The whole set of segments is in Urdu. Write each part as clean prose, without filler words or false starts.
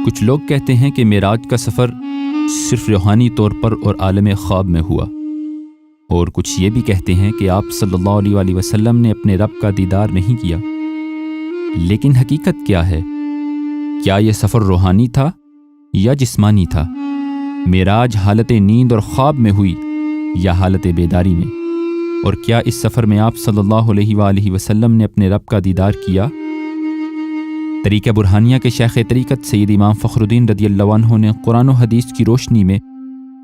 کچھ لوگ کہتے ہیں کہ معراج کا سفر صرف روحانی طور پر اور عالم خواب میں ہوا، اور کچھ یہ بھی کہتے ہیں کہ آپ صلی اللہ علیہ وآلہ وسلم نے اپنے رب کا دیدار نہیں کیا۔ لیکن حقیقت کیا ہے؟ کیا یہ سفر روحانی تھا یا جسمانی تھا؟ معراج حالت نیند اور خواب میں ہوئی یا حالت بیداری میں؟ اور کیا اس سفر میں آپ صلی اللہ علیہ وآلہ وسلم نے اپنے رب کا دیدار کیا؟ طریقہ برہانیہ کے شیخ طریقت سید امام فخر الدین رضی اللہ عنہ نے قرآن و حدیث کی روشنی میں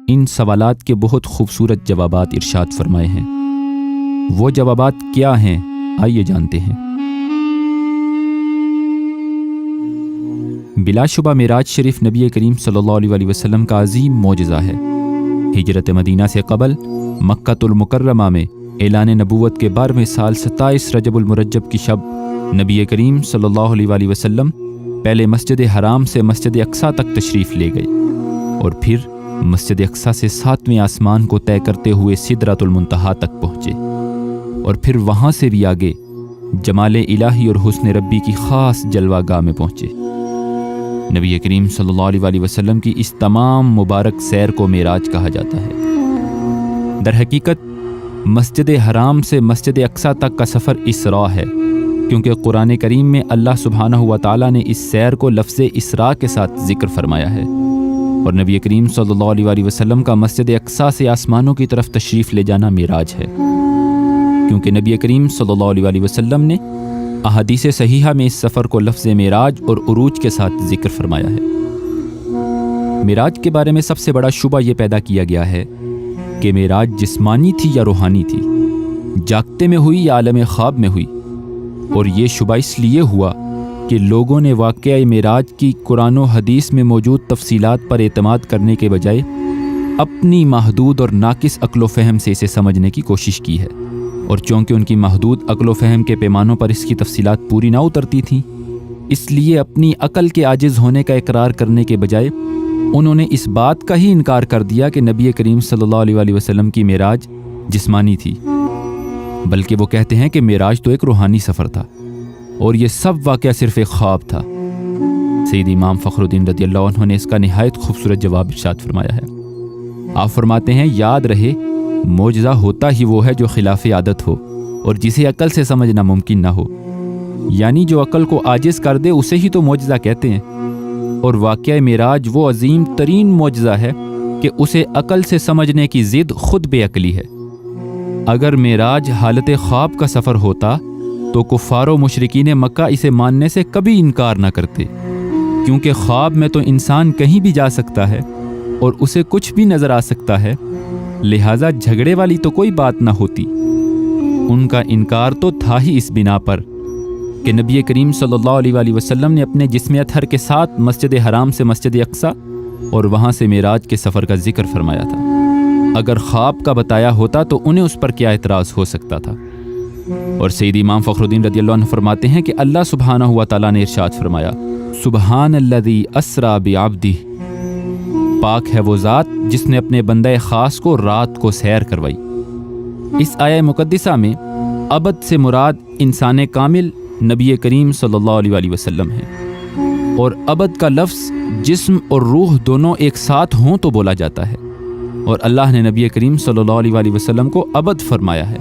ان سوالات کے بہت خوبصورت جوابات ارشاد فرمائے ہیں۔ وہ جوابات کیا ہیں؟ آئیے جانتے ہیں۔ بلا شبہ معراج شریف نبی کریم صلی اللہ علیہ وآلہ وسلم کا عظیم معجزہ ہے۔ ہجرت مدینہ سے قبل مکہ المکرمہ میں اعلان نبوت کے 12ویں سال 27 رجب المرجب کی شب نبی کریم صلی اللہ علیہ وآلہ وسلم پہلے مسجد حرام سے مسجد اقصیٰ تک تشریف لے گئے، اور پھر مسجد اقصیٰ سے 7ویں آسمان کو طے کرتے ہوئے سدرۃ المنتہا تک پہنچے، اور پھر وہاں سے بھی آگے جمال الہی اور حسن ربی کی خاص جلوہ گاہ میں پہنچے۔ نبی کریم صلی اللہ علیہ وآلہ وسلم کی اس تمام مبارک سیر کو معراج کہا جاتا ہے۔ در حقیقت مسجد حرام سے مسجد اقصیٰ تک کا سفر اسراء ہے، کیونکہ قرآن کریم میں اللہ سبحانہ و تعالیٰ نے اس سیر کو لفظ اسراء کے ساتھ ذکر فرمایا ہے، اور نبی کریم صلی اللہ علیہ وآلہ وسلم کا مسجد اقصیٰ سے آسمانوں کی طرف تشریف لے جانا معراج ہے، کیونکہ نبی کریم صلی اللہ علیہ وآلہ وسلم نے احادیث صحیحہ میں اس سفر کو لفظ معراج اور عروج کے ساتھ ذکر فرمایا ہے۔ معراج کے بارے میں سب سے بڑا شبہ یہ پیدا کیا گیا ہے کہ معراج جسمانی تھی یا روحانی تھی، جاگتے میں ہوئی یا عالم خواب میں ہوئی، اور یہ شبہ اس لیے ہوا کہ لوگوں نے واقعہ معراج کی قرآن و حدیث میں موجود تفصیلات پر اعتماد کرنے کے بجائے اپنی محدود اور ناقص عقل و فہم سے اسے سمجھنے کی کوشش کی ہے، اور چونکہ ان کی محدود عقل و فہم کے پیمانوں پر اس کی تفصیلات پوری نہ اترتی تھیں، اس لیے اپنی عقل کے عاجز ہونے کا اقرار کرنے کے بجائے انہوں نے اس بات کا ہی انکار کر دیا کہ نبی کریم صلی اللہ علیہ وآلہ وسلم کی معراج جسمانی تھی، بلکہ وہ کہتے ہیں کہ معراج تو ایک روحانی سفر تھا، اور یہ سب واقعہ صرف ایک خواب تھا۔ سید امام فخر الدین رضی اللہ عنہ نے اس کا نہایت خوبصورت جواب ارشاد فرمایا ہے۔ آپ فرماتے ہیں، یاد رہے معجزہ ہوتا ہی وہ ہے جو خلاف عادت ہو اور جسے عقل سے سمجھنا ممکن نہ ہو، یعنی جو عقل کو عاجز کر دے اسے ہی تو معجزہ کہتے ہیں، اور واقعہ معراج وہ عظیم ترین معجزہ ہے کہ اسے عقل سے سمجھنے کی ضد خود بے عقلی ہے۔ اگر معراج حالت خواب کا سفر ہوتا تو کفار و مشرکین مکہ اسے ماننے سے کبھی انکار نہ کرتے، کیونکہ خواب میں تو انسان کہیں بھی جا سکتا ہے اور اسے کچھ بھی نظر آ سکتا ہے، لہٰذا جھگڑے والی تو کوئی بات نہ ہوتی۔ ان کا انکار تو تھا ہی اس بنا پر کہ نبی کریم صلی اللہ علیہ وآلہ وسلم نے اپنے جسم اطہر کے ساتھ مسجد حرام سے مسجد اقصیٰ اور وہاں سے معراج کے سفر کا ذکر فرمایا تھا۔ اگر خواب کا بتایا ہوتا تو انہیں اس پر کیا اعتراض ہو سکتا تھا؟ اور سید امام فخر الدین رضی اللہ عنہ فرماتے ہیں کہ اللہ سبحانہ و تعالیٰ نے ارشاد فرمایا، سبحان الذی اسریٰ بعبدہ، پاک ہے وہ ذات جس نے اپنے بندہ خاص کو رات کو سیر کروائی۔ اس آیہ مقدسہ میں عبد سے مراد انسان کامل نبی کریم صلی اللہ علیہ وآلہ وسلم ہے، اور عبد کا لفظ جسم اور روح دونوں ایک ساتھ ہوں تو بولا جاتا ہے، اور اللہ نے نبی کریم صلی اللہ علیہ وآلہ وسلم کو عبد فرمایا ہے،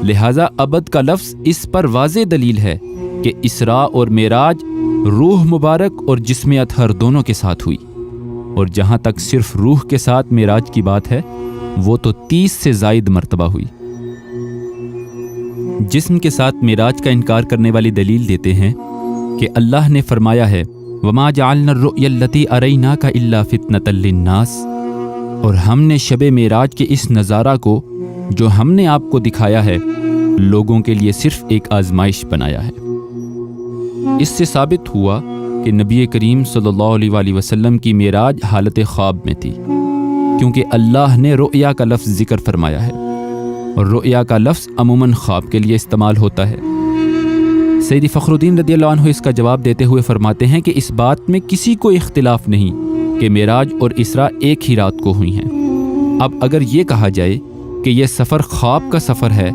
لہٰذا عبد کا لفظ اس پر واضح دلیل ہے کہ اسراء اور معراج روح مبارک اور جسم اطہر دونوں کے ساتھ ہوئی، اور جہاں تک صرف روح کے ساتھ معراج کی بات ہے وہ تو 30 سے زائد مرتبہ ہوئی۔ جسم کے ساتھ معراج کا انکار کرنے والی دلیل دیتے ہیں کہ اللہ نے فرمایا ہے، وَمَا جَعَلْنَا الرُّؤْيَا الَّتِي أَرَيْنَاكَ إِلَّا فِتْنَةً لِلنَّاسِ، اور ہم نے شب معراج کے اس نظارہ کو جو ہم نے آپ کو دکھایا ہے لوگوں کے لیے صرف ایک آزمائش بنایا ہے۔ اس سے ثابت ہوا کہ نبی کریم صلی اللہ علیہ وآلہ وسلم کی معراج حالت خواب میں تھی، کیونکہ اللہ نے رؤیا کا لفظ ذکر فرمایا ہے، اور رؤیا کا لفظ عموماً خواب کے لیے استعمال ہوتا ہے۔ سید فخر الدین رضی اللہ عنہ اس کا جواب دیتے ہوئے فرماتے ہیں کہ اس بات میں کسی کو اختلاف نہیں کہ معراج اور اسراء ایک ہی رات کو ہوئی ہیں۔ اب اگر یہ کہا جائے کہ یہ سفر خواب کا سفر ہے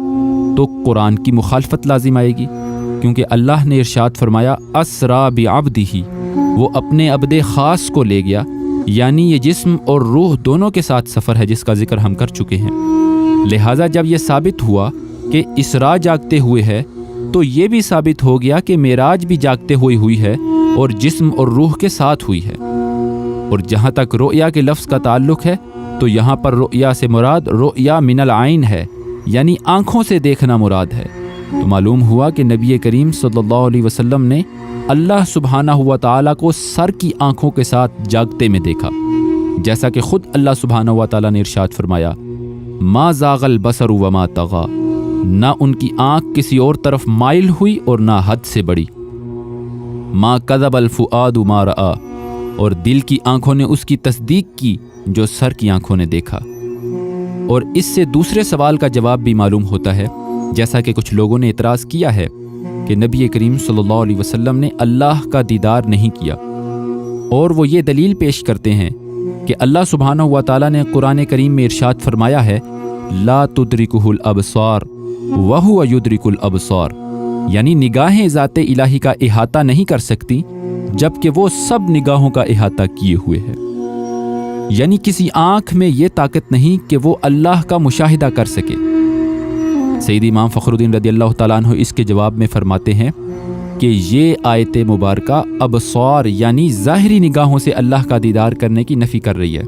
تو قرآن کی مخالفت لازم آئے گی، کیونکہ اللہ نے ارشاد فرمایا اسریٰ بعبدہ، وہ اپنے عبد خاص کو لے گیا، یعنی یہ جسم اور روح دونوں کے ساتھ سفر ہے جس کا ذکر ہم کر چکے ہیں۔ لہٰذا جب یہ ثابت ہوا کہ اسراء جاگتے ہوئے ہے تو یہ بھی ثابت ہو گیا کہ معراج بھی جاگتے ہوئے ہوئی ہے اور جسم اور روح کے ساتھ ہوئی ہے۔ اور جہاں تک رؤیا کے لفظ کا تعلق ہے تو یہاں پر رؤیا سے مراد رؤیا من العین ہے، یعنی آنکھوں سے دیکھنا مراد ہے۔ تو معلوم ہوا کہ نبی کریم صلی اللہ علیہ وسلم نے اللہ سبحانہ و تعالیٰ کو سر کی آنکھوں کے ساتھ جاگتے میں دیکھا، جیسا کہ خود اللہ سبحانہ و تعالیٰ نے ارشاد فرمایا، ما زاغ البصر وما طغى، نہ ان کی آنکھ کسی اور طرف مائل ہوئی اور نہ حد سے بڑی، ما کذب الفؤاد ما رأى، اور دل کی آنکھوں نے اس کی تصدیق کی جو سر کی آنکھوں نے دیکھا۔ اور اس سے دوسرے سوال کا جواب بھی معلوم ہوتا ہے، جیسا کہ کچھ لوگوں نے اعتراض کیا ہے کہ نبی کریم صلی اللہ علیہ وسلم نے اللہ کا دیدار نہیں کیا، اور وہ یہ دلیل پیش کرتے ہیں کہ اللہ سبحانہ و تعالیٰ نے قرآن کریم میں ارشاد فرمایا ہے، لا تدرکہ الابصار وہو یدرک الابصار، یعنی نگاہیں ذات الہی کا احاطہ نہیں کر سکتی جبکہ وہ سب نگاہوں کا احاطہ کیے ہوئے ہے۔ یعنی کسی آنکھ میں یہ طاقت نہیں کہ وہ اللہ کا مشاہدہ کر سکے۔ سید امام فخر الدین رضی اللہ تعالیٰ عنہ اس کے جواب میں فرماتے ہیں کہ یہ آیت مبارکہ ابصار یعنی ظاہری نگاہوں سے اللہ کا دیدار کرنے کی نفی کر رہی ہے۔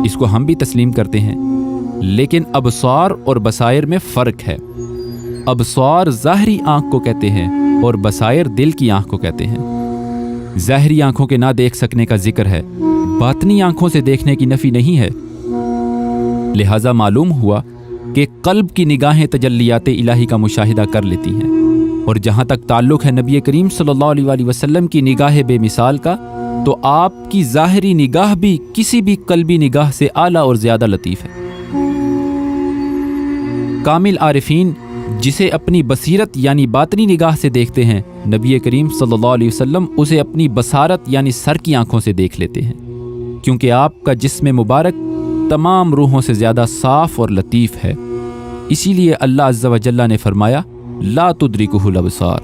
اس کو ہم بھی تسلیم کرتے ہیں، لیکن ابصار اور بصائر میں فرق ہے۔ ابصار ظاہری آنکھ کو کہتے ہیں اور بصائر دل کی آنکھ کو کہتے ہیں۔ ظاہری آنکھوں کے نہ دیکھ سکنے کا ذکر ہے، باطنی آنکھوں سے دیکھنے کی نفی نہیں ہے۔ لہٰذا معلوم ہوا کہ قلب کی نگاہیں تجلیات الہی کا مشاہدہ کر لیتی ہیں۔ اور جہاں تک تعلق ہے نبی کریم صلی اللہ علیہ وآلہ وسلم کی نگاہ بے مثال کا، تو آپ کی ظاہری نگاہ بھی کسی بھی قلبی نگاہ سے اعلیٰ اور زیادہ لطیف ہے۔ کامل عارفین جسے اپنی بصیرت یعنی باطنی نگاہ سے دیکھتے ہیں، نبی کریم صلی اللہ علیہ وسلم اسے اپنی بصارت یعنی سر کی آنکھوں سے دیکھ لیتے ہیں، کیونکہ آپ کا جسم مبارک تمام روحوں سے زیادہ صاف اور لطیف ہے۔ اسی لیے اللہ عز و جل نے فرمایا، لا تدرکہ الابصار،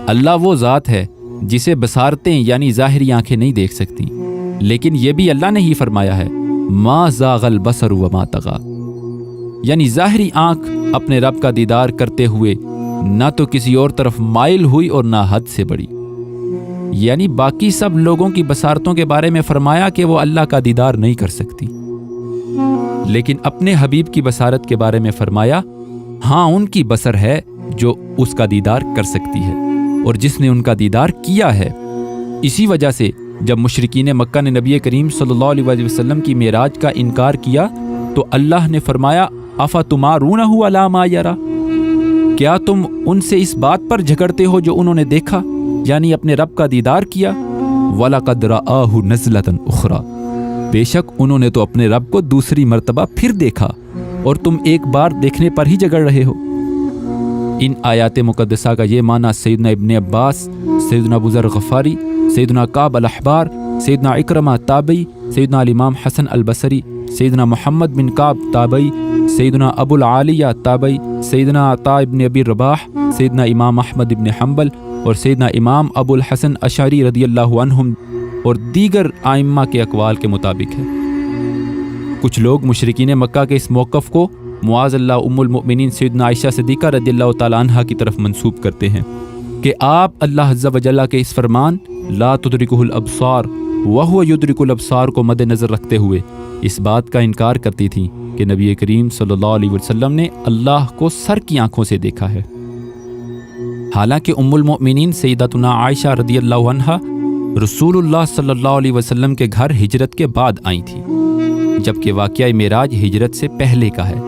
اللہ وہ ذات ہے جسے بصارتیں یعنی ظاہری آنکھیں نہیں دیکھ سکتی۔ لیکن یہ بھی اللہ نے ہی فرمایا ہے، ما زاغ البصر وما طغى، یعنی ظاہری آنکھ اپنے رب کا دیدار کرتے ہوئے نہ تو کسی اور طرف مائل ہوئی اور نہ حد سے بڑی۔ یعنی باقی سب لوگوں کی بصارتوں کے بارے میں فرمایا کہ وہ اللہ کا دیدار نہیں کر سکتی، لیکن اپنے حبیب کی بصارت کے بارے میں فرمایا، ہاں ان کی بصر ہے جو اس کا دیدار کر سکتی ہے اور جس نے ان کا دیدار کیا ہے۔ اسی وجہ سے جب مشرکین مکہ نے نبی کریم صلی اللہ علیہ وسلم کی معراج کا انکار کیا تو اللہ نے فرمایا، افتمارونہ علی ما یری، کیا تم ان سے اس بات پر جھگڑتے ہو جو انہوں نے دیکھا، یعنی اپنے رب کا دیدار کیا۔ وَلَقَدْ رَآهُ نَزْلَةً أُخْرَى، بے شک انہوں نے تو اپنے رب کو دوسری مرتبہ پھر دیکھا اور تم ایک بار دیکھنے پر ہی جھگڑ رہے ہو۔ ان آیات مقدسہ کا یہ معنی سیدنا ابن عباس، سیدنا ابو ذر غفاری، سیدنا کعب الاحبار، سیدنا اکرمہ تابعی، سیدنا الامام حسن البصری، سیدنا محمد بن کعب تابعی، سیدنا ابو العالیہ تابعی، سیدنا عطاء ابن ابی رباح، سیدنا امام احمد ابن حنبل اور سیدنا امام ابو الحسن اشعری رضی اللہ عنہم اور دیگر ائمہ کے اقوال کے مطابق ہے۔ کچھ لوگ مشرکین مکہ کے اس موقف کو معاذ اللہ ام المؤمنین سیدنا عائشہ صدیقہ رضی اللہ تعالیٰ عنہ کی طرف منسوب کرتے ہیں کہ آپ اللہ عز و جل کے اس فرمان لا تدرکہ الابصار وہو یدرک الابصار کو مد نظر رکھتے ہوئے اس بات کا انکار کرتی تھیں کہ نبی کریم صلی اللہ علیہ وسلم نے اللہ کو سر کی آنکھوں سے دیکھا ہے۔ حالانکہ ام المؤمنین سیدتنا عائشہ رضی اللہ عنہ رسول اللہ صلی اللہ علیہ وسلم کے گھر ہجرت کے بعد آئی تھی، جبکہ واقعہ معراج ہجرت سے پہلے کا ہے۔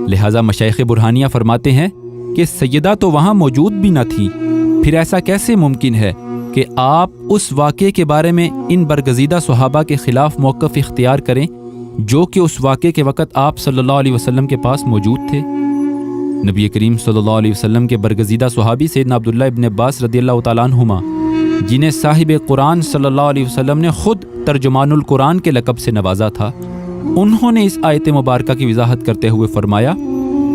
لہٰذا مشائخ برہانیہ فرماتے ہیں کہ سیدہ تو وہاں موجود بھی نہ تھی، پھر ایسا کیسے ممکن ہے کہ آپ اس واقعے کے بارے میں ان برگزیدہ صحابہ کے خلاف موقف اختیار کریں جو کہ اس واقعے کے وقت آپ صلی اللہ علیہ وسلم کے پاس موجود تھے۔ نبی کریم صلی اللہ علیہ وسلم کے برگزیدہ صحابی سیدنا عبداللہ ابن عباس رضی اللہ تعالیٰ عنہما، جنہیں صاحب قرآن صلی اللہ علیہ وسلم نے خود ترجمان القرآن کے لقب سے نوازا تھا، انہوں نے اس آیت مبارکہ کی وضاحت کرتے ہوئے فرمایا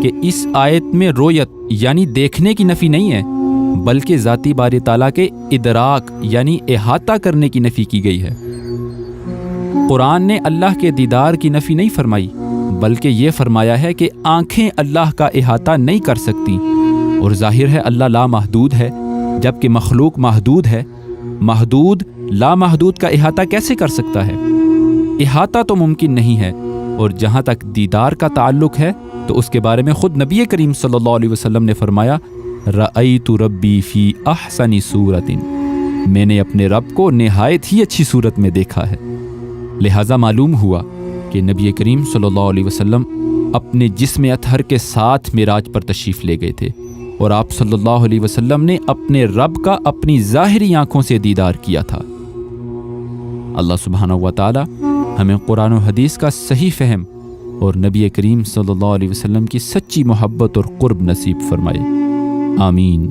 کہ اس آیت میں رویت یعنی دیکھنے کی نفی نہیں ہے، بلکہ ذاتی باری تعالیٰ کے ادراک یعنی احاطہ کرنے کی نفی کی گئی ہے۔ قرآن نے اللہ کے دیدار کی نفی نہیں فرمائی، بلکہ یہ فرمایا ہے کہ آنکھیں اللہ کا احاطہ نہیں کر سکتی، اور ظاہر ہے اللہ لامحدود ہے، جبکہ مخلوق محدود ہے۔ محدود لامحدود کا احاطہ کیسے کر سکتا ہے؟ احاطہ تو ممکن نہیں ہے۔ اور جہاں تک دیدار کا تعلق ہے تو اس کے بارے میں خود نبی کریم صلی اللہ علیہ وسلم نے فرمایا، رأیت ربی فی احسن صورت، میں نے اپنے رب کو نہایت ہی اچھی صورت میں دیکھا ہے۔ لہٰذا معلوم ہوا کہ نبی کریم صلی اللہ علیہ وسلم اپنے جسم اطہر کے ساتھ معراج پر تشریف لے گئے تھے، اور آپ صلی اللہ علیہ وسلم نے اپنے رب کا اپنی ظاہری آنکھوں سے دیدار کیا تھا۔ اللہ سبحانہ و تعالی ہمیں قرآن و حدیث کا صحیح فہم اور نبی کریم صلی اللہ علیہ وسلم کی سچی محبت اور قرب نصیب فرمائے، آمین۔